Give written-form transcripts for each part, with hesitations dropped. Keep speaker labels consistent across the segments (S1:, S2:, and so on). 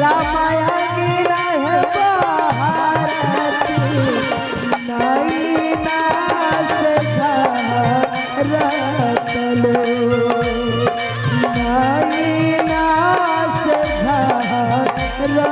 S1: रामाया गिरा है भारती नैना से झरतलो नैना से झरतलो।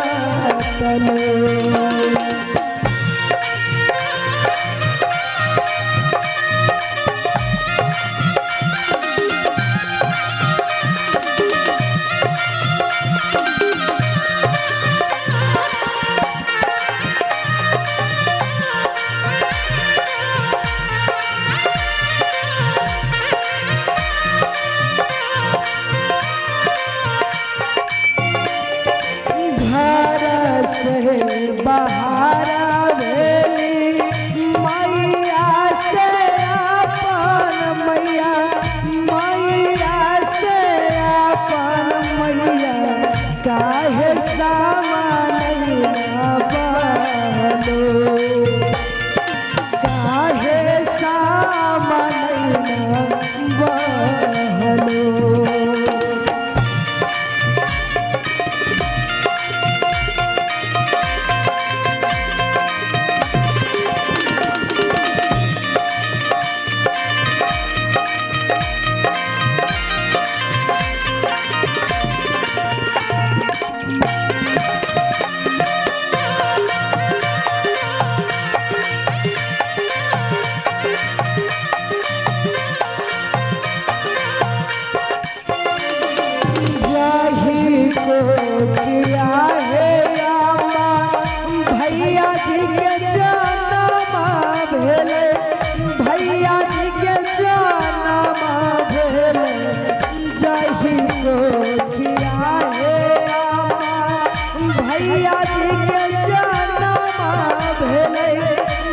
S1: बहारा भेली मैया से अपन मैया मैया से अपन मैया काहे सामनैया बहलो काहे सामनैया बहलो। भैया जी के जनमा भेले भैया जी के जनमा भेले जही को किया हे भैया जी के जनमा भेले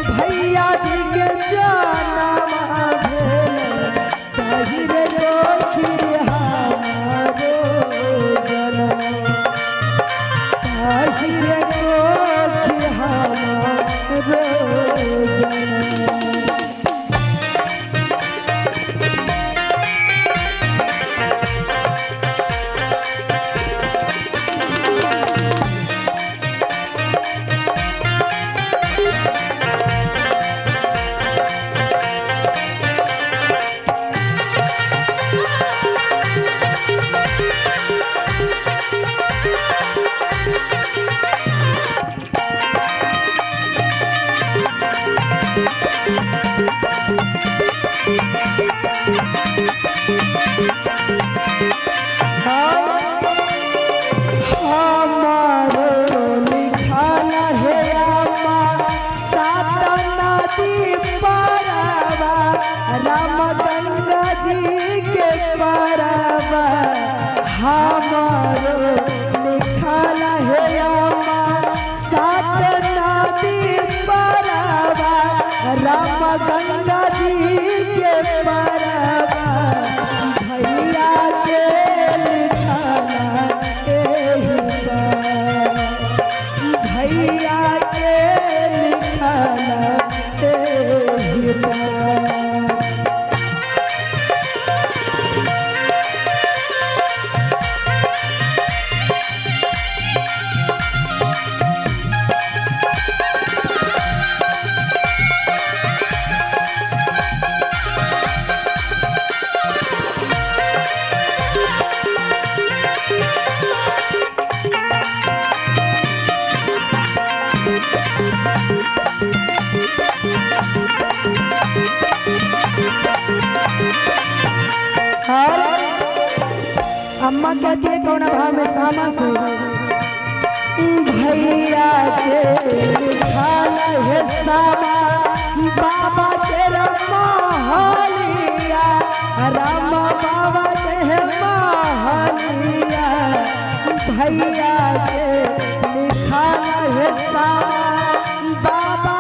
S1: भैया जी के जनमा भेले तहिरे को किया हमारो जन्म तहिरे को राम गंगा जी के परवा हमारो लिखल है सात नदी परवा राम गंगा जी के परवा भैया के लिखल भैया के लिखल अम्मा कहती है कौन भाव में सामा से भैया के खाना है सामा बाबा तेरा महलिया राम बाबा के है महलिया भैया के खाना है सामा बाबा